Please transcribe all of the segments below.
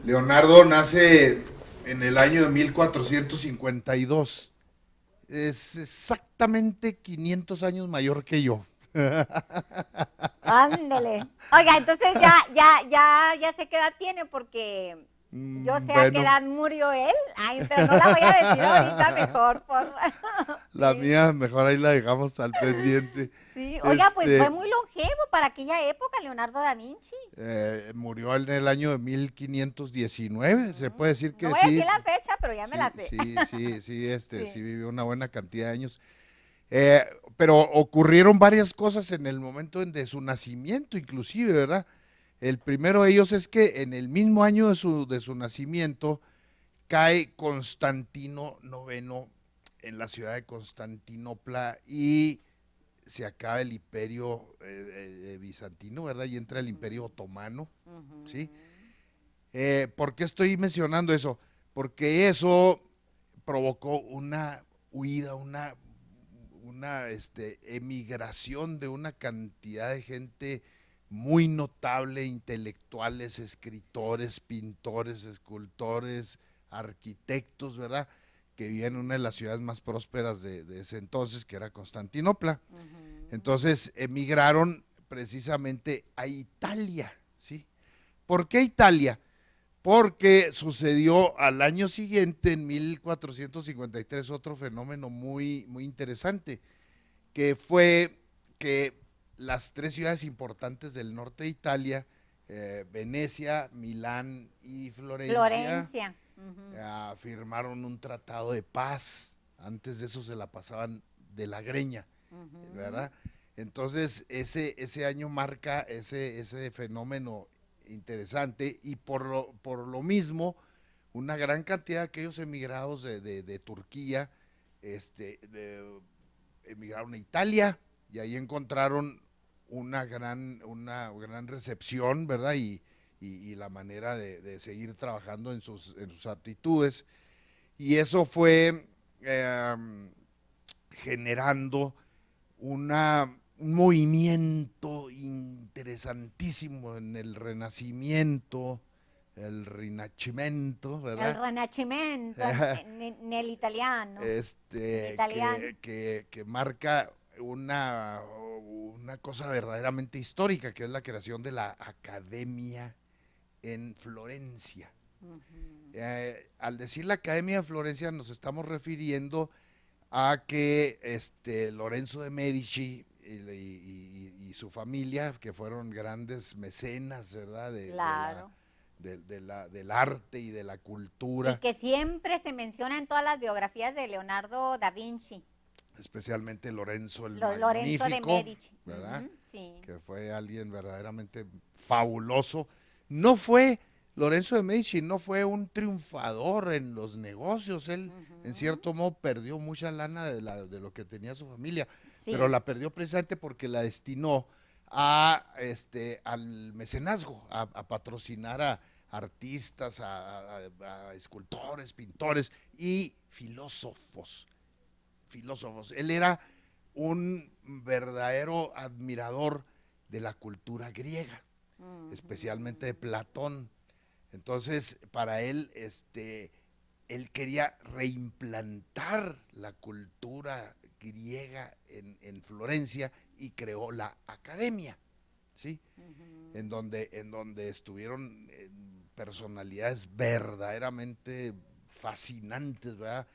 Leonardo nace en el año de 1452. Es exactamente 500 años mayor que yo. Ándele. Oiga, entonces ya sé qué edad tiene porque yo sé a qué Bueno, edad murió él. Ay, pero no la voy a decir ahorita mejor por la sí, mía mejor ahí la dejamos al pendiente. sí. Oiga, pues fue Este, muy longevo para aquella época, Leonardo da Vinci. Murió en el año de 1519. Se puede decir No que voy a decir sí, la fecha, pero ya me la sí, sé. sí, sí, sí, sí Sí. vivió una buena cantidad de años. Eh, pero ocurrieron varias cosas en el momento de su nacimiento, inclusive, ¿verdad? El primero de ellos es que en el mismo año de su nacimiento cae Constantino IX en la ciudad de Constantinopla y se acaba el imperio bizantino, ¿verdad? Y entra el imperio Ujú, otomano, ¿sí? ujú. ¿Por qué estoy mencionando eso? Porque eso provocó una huida, una emigración de una cantidad de gente muy notable, intelectuales, escritores, pintores, escultores, arquitectos, ¿verdad? Que vivían en una de las ciudades más prósperas de ese entonces, que era Constantinopla. Ujú. Entonces emigraron precisamente a Italia, ¿sí? ¿Por qué Italia? Porque sucedió al año siguiente, en 1453, otro fenómeno muy, muy interesante, que fue que las tres ciudades importantes del norte de Italia, Venecia, Milán y Florencia, Florencia. Ujú. firmaron un tratado de paz. Antes de eso se la pasaban de la greña, Ujú. ¿verdad? Entonces, ese año marca ese fenómeno interesante y por lo mismo, una gran cantidad de aquellos emigrados de Turquía emigraron a Italia y ahí encontraron una gran recepción, ¿verdad? Y la manera de seguir trabajando en sus aptitudes. Y eso fue eh, generando un movimiento interesantísimo en el Renacimiento, el Rinascimento, El ¿verdad? Rinascimento en el italiano. En italiano. Que marca una cosa verdaderamente histórica, que es la creación de la Academia en Florencia. Ujú. Al decir la Academia de Florencia nos estamos refiriendo a que Lorenzo de Medici y su familia, que fueron grandes mecenas, ¿verdad? Claro. Del arte y de la Y cultura, que siempre se menciona en todas las biografías de Leonardo da Vinci, especialmente Lorenzo el Lorenzo de Magnífico, Medici. ¿verdad? Ujú, sí. Que fue alguien verdaderamente fabuloso. No fue, Lorenzo de Medici no fue un triunfador en los negocios, él en Ujú, cierto modo perdió mucha lana de lo que tenía su familia, pero sí. la perdió precisamente porque la destinó al mecenazgo, a patrocinar a artistas, a escultores, pintores y filósofos. Él era un verdadero admirador de la cultura griega, especialmente de Ujú. Platón. Entonces, para él, él quería reimplantar la cultura griega en Florencia y creó la academia, ¿sí? En Ujú. donde estuvieron personalidades verdaderamente fascinantes, ¿verdad?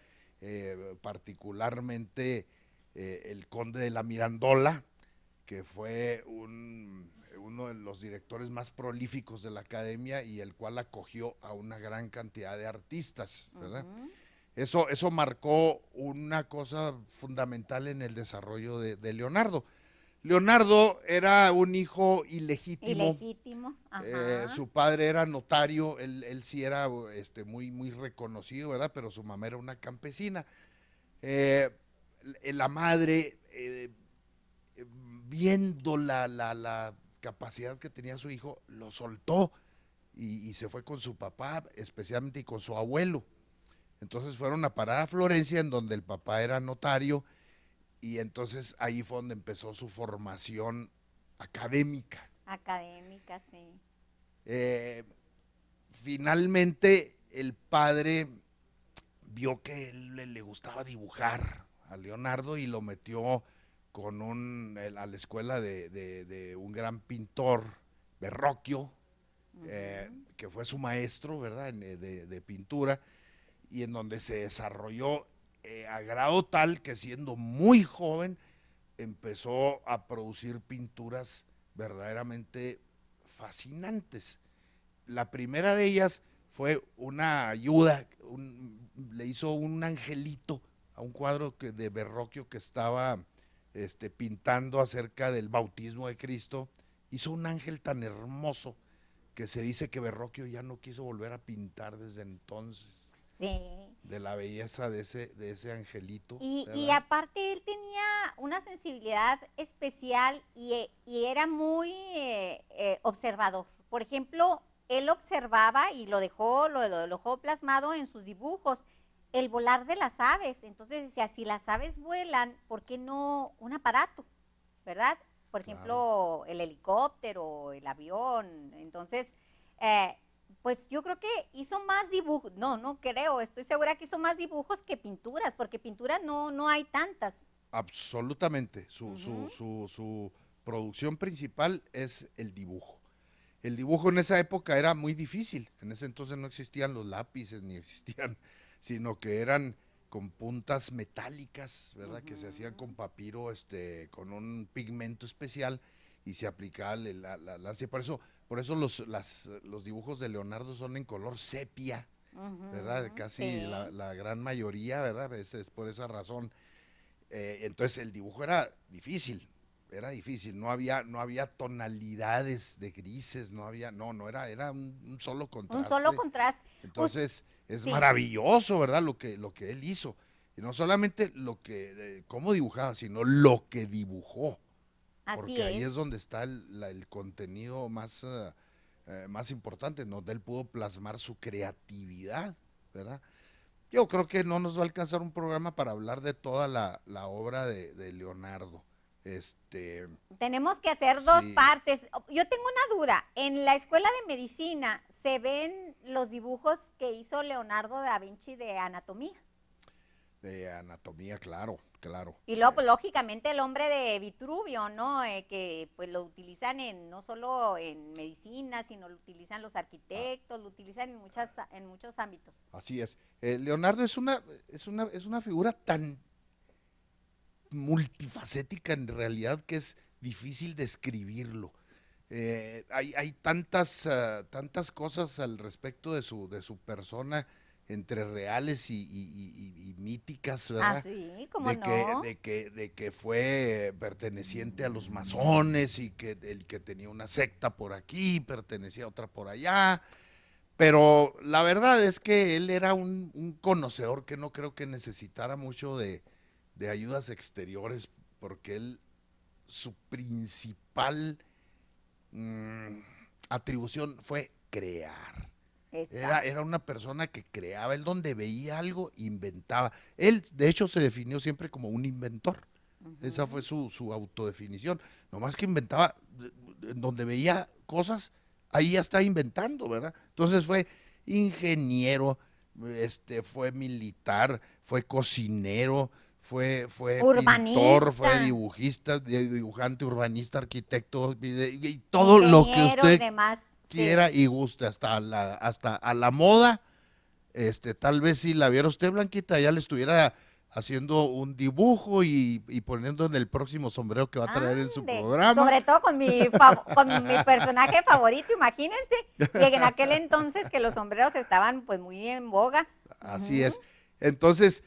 Particularmente el conde de la Mirandola, que fue uno de los directores más prolíficos de la academia y el cual acogió a una gran cantidad de artistas, ¿verdad? Ujú. Eso marcó una cosa fundamental en el desarrollo de Leonardo. Leonardo era un hijo ilegítimo. Ilegítimo. Ajá. Su padre era notario, él sí era muy, muy reconocido, ¿verdad? Pero su mamá era una campesina. Eh, la madre, viendo la capacidad que tenía su hijo, lo soltó y se fue con su papá, especialmente y con su abuelo. Entonces fueron a parar a Florencia, en donde el papá era notario, y entonces ahí fue donde empezó su formación académica. Académica, sí. Eh, finalmente el padre vio que él le gustaba dibujar a Leonardo y lo metió a la escuela de un gran pintor, Verrocchio, que fue su maestro, ¿verdad?, de pintura, y en donde se desarrolló a grado tal que siendo muy joven empezó a producir pinturas verdaderamente fascinantes. La primera de ellas fue una ayuda, le hizo un angelito a un cuadro de Verrocchio que estaba pintando acerca del bautismo de Cristo. Hizo un ángel tan hermoso que se dice que Verrocchio ya no quiso volver a pintar desde entonces, Sí. de la belleza de ese angelito. Y aparte él tenía una sensibilidad especial y era muy observador. Por ejemplo, él observaba y lo dejó plasmado en sus dibujos, el volar de las aves. Entonces decía, si las aves vuelan, ¿por qué no un aparato? ¿Verdad? Por ejemplo, claro, el helicóptero, el avión. Entonces, eh, pues yo creo que hizo más dibujos, no creo, estoy segura que hizo más dibujos que pinturas, porque pinturas no hay tantas. Absolutamente, su producción principal es el dibujo. El dibujo en esa época era muy difícil, en ese entonces no existían los lápices ni existían, sino que eran con puntas metálicas, ¿verdad? Que se hacían con papiro, con un pigmento especial y se aplicaba por eso los dibujos de Leonardo son en color sepia, ¿verdad? Casi Sí. la gran mayoría, ¿verdad? Es por esa razón. Entonces el dibujo era difícil, no había tonalidades de grises, era un solo Un solo contraste. contraste. Entonces es Sí, maravilloso, ¿verdad? Lo que él hizo. Y no solamente cómo dibujaba, sino lo que dibujó. así Porque ahí es es. donde está el contenido más importante, donde él pudo plasmar su creatividad, ¿verdad? Yo creo que no nos va a alcanzar un programa para hablar de toda la obra de Leonardo. Tenemos que hacer dos Sí, partes. Yo tengo una duda. En la escuela de medicina se ven los dibujos que hizo Leonardo da Vinci de anatomía. de anatomía, claro, claro. Y luego, pues, lógicamente, el hombre de Vitruvio, ¿no? Que pues lo utilizan no solo en medicina, sino lo utilizan los Ah, arquitectos, lo utilizan en muchos ámbitos. así es. Leonardo es una figura tan multifacética en realidad que es difícil describirlo. Hay tantas cosas al respecto de su persona, entre reales y míticas, Ah, ¿verdad? sí, ¿cómo no? De que fue perteneciente a los masones y que el que tenía una secta por aquí, pertenecía a otra por allá. Pero la verdad es que él era un conocedor que no creo que necesitara mucho de ayudas exteriores, porque su principal mmm, atribución fue crear. Exacto. Era una persona que creaba, él donde veía algo, inventaba. Él, de hecho, se definió siempre como un inventor. Esa fue Ujú. su autodefinición. Nomás que inventaba, donde veía cosas, ahí ya está inventando, ¿verdad? Entonces fue ingeniero, fue militar, fue cocinero, fue pintor, Urbanista, fue dibujista, dibujante, urbanista, arquitecto, y todo lo que ingeniero y usted demás, sí. quiera y guste, hasta a la moda, tal vez si la viera usted, Blanquita, ya le estuviera haciendo un dibujo y poniendo en el próximo sombrero que va a traer en su Ande, programa. sobre todo con mi personaje favorito, imagínense, y en aquel entonces que los sombreros estaban pues muy en boga. Así Ujú. es. Entonces,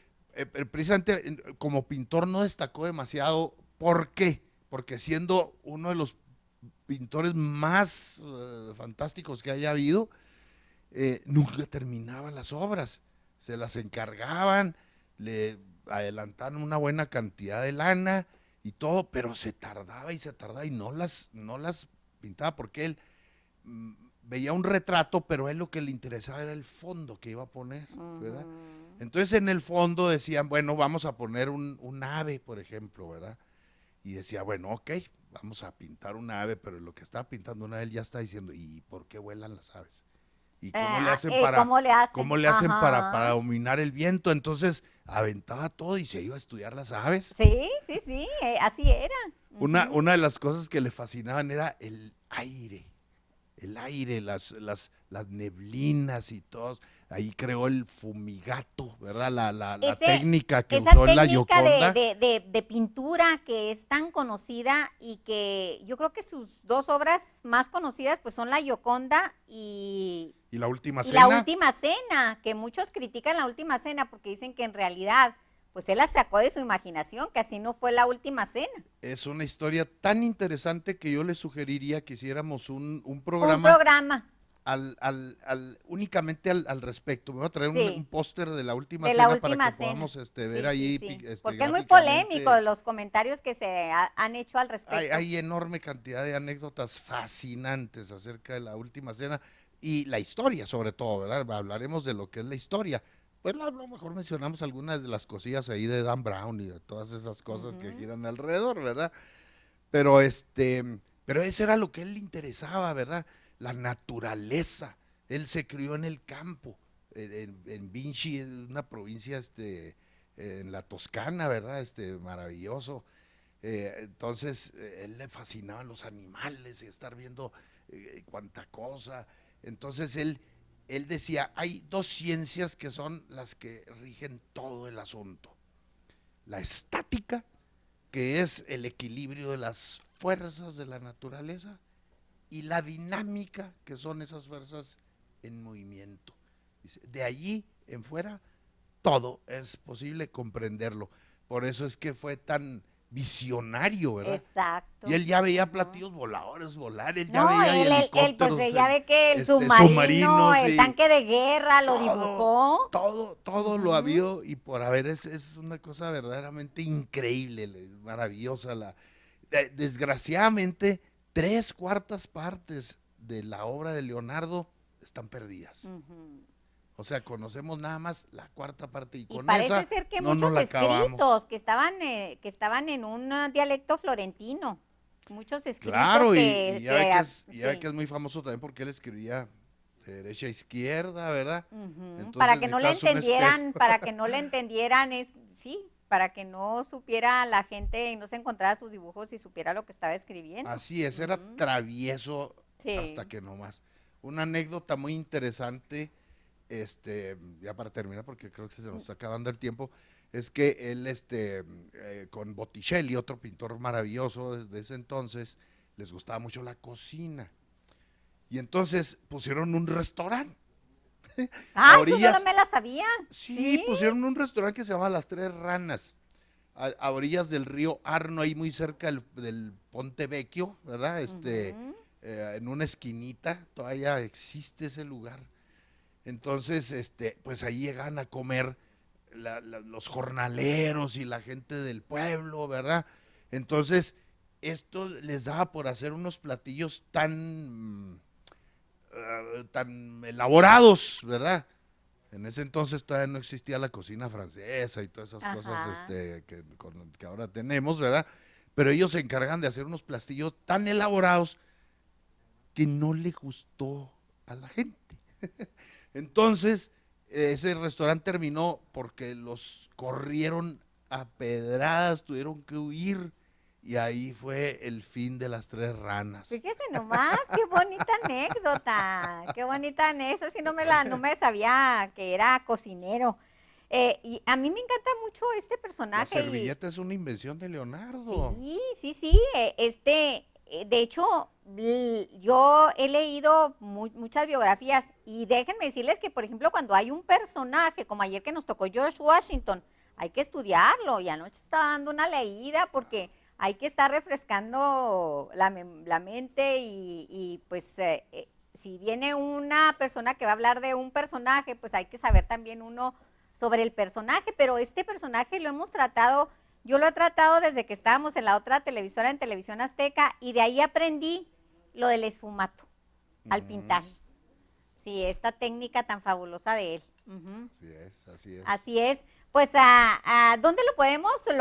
precisamente como pintor no destacó demasiado. ¿Por qué? Porque siendo uno de los pintores más fantásticos que haya habido, nunca terminaban las obras, se las encargaban, le adelantaban una buena cantidad de lana y todo, pero se tardaba y no las pintaba porque él mm, veía un retrato, pero a él lo que le interesaba era el fondo que iba a poner, ¿verdad? Ujú. Entonces en el fondo decían, bueno, vamos a poner un ave, por ejemplo, ¿verdad? Y decía, bueno, ok, vamos a pintar un ave, pero lo que estaba pintando una él ya está diciendo, ¿y por qué vuelan las aves? ¿Y cómo le hacen para, ¿Cómo le hacen? cómo le hacen para Ajá. dominar el viento? Entonces aventaba todo y se iba a estudiar las aves. Sí, sí, sí, así era. Ujú. Una de las cosas que le fascinaban era el aire, las neblinas y todo. Ahí creó el fumigato, ¿verdad? La Ese, técnica que esa usó en la técnica Gioconda. de pintura que es tan conocida y que yo creo que sus dos obras más conocidas pues son La Gioconda Y la última y La cena Última Cena, que muchos critican La Última Cena porque dicen que en realidad pues él la sacó de su imaginación, que así no fue La Última Cena. es una historia tan interesante que yo le sugeriría que hiciéramos un Un programa programa, únicamente al respecto. Me voy a traer un sí, póster de la última de La cena para Última que Cena. podamos ver Sí, sí, ahí sí. Porque es muy polémico gráficamente. los comentarios que se han hecho al respecto. Hay enorme cantidad de anécdotas fascinantes acerca de la última cena y la historia, sobre todo, ¿verdad? Hablaremos de lo que es la historia. Pues a lo mejor mencionamos algunas de las cosillas ahí de Dan Brown y de todas esas cosas que Ujú. giran alrededor, ¿verdad? Pero pero eso era lo que a él le interesaba, ¿verdad? La naturaleza. Él se crió en el campo, en Vinci, una provincia, en la Toscana, ¿verdad? Maravilloso. Entonces, él le fascinaban los animales y estar viendo cuánta cosa. Entonces, él decía, hay dos ciencias que son las que rigen todo el asunto. La estática, que es el equilibrio de las fuerzas de la naturaleza, y la dinámica, que son esas fuerzas en movimiento. Dice, de allí en fuera, todo es posible comprenderlo. Por eso es que fue tan visionario, ¿verdad? Y Exacto. él ya veía Ujú. platillos voladores volar, él ya No, veía pues helicópteros, ya ve que el submarino, submarinos el y tanque de guerra lo todo, dibujó. todo lo ha Ujú. habido y por haber es una cosa verdaderamente increíble, maravillosa. Desgraciadamente, tres cuartas partes de la obra de Leonardo están perdidas. Ujú. O sea, conocemos nada más la cuarta parte y Y con parece esa ser que no nos muchos la acabamos. escritos que estaban en un dialecto florentino, muchos escritos Claro, que, ya ve que sí, es muy famoso también porque él escribía de derecha a izquierda, ¿verdad? ujú, para Entonces que no le necesitas un espejo. entendieran, para que no le entendieran, sí, para que no supiera la gente y no se encontrara sus dibujos y supiera lo que estaba escribiendo. Así es, era Ujú. travieso hasta Sí. que no más. Una anécdota muy interesante, ya para terminar, porque creo que se nos está acabando el tiempo, es que él, con Botticelli, otro pintor maravilloso desde ese entonces, les gustaba mucho la cocina. Y entonces pusieron un restaurante Ah, a eso yo no orillas, me la sabía. sí, Sí. pusieron un restaurante que se llama Las Tres Ranas, a orillas del río Arno, ahí muy cerca del Ponte Vecchio, ¿verdad? Ujú. En una esquinita, todavía existe ese lugar. Entonces, pues ahí llegan a comer los jornaleros y la gente del pueblo, ¿verdad? Entonces, esto les daba por hacer unos platillos tan elaborados, ¿verdad? En ese entonces todavía no existía la cocina francesa y todas esas cosas Ajá. que ahora tenemos, ¿verdad? Pero ellos se encargan de hacer unos platillos tan elaborados que no le gustó a la gente. Entonces, ese restaurante terminó porque los corrieron a pedradas, tuvieron que huir y ahí fue el fin de las tres ranas. Fíjese nomás, qué bonita anécdota, qué bonita anécdota, si no me sabía que era cocinero. Y a mí me encanta mucho este La personaje y servilleta es una invención de Leonardo. sí, sí, sí, de hecho, yo he leído muchas biografías y déjenme decirles que, por ejemplo, cuando hay un personaje, como ayer que nos tocó George Washington, hay que estudiarlo y anoche estaba dando una leída porque hay que estar refrescando la mente y pues si viene una persona que va a hablar de un personaje, pues hay que saber también uno sobre el personaje, pero este personaje lo hemos tratado, yo lo he tratado desde que estábamos en la otra televisora, en Televisión Azteca, y de ahí aprendí lo del esfumato al Mm, pintar. Sí, esta técnica tan fabulosa de él. Ujú. así es, así es. Así es. Pues, ¿dónde lo podemos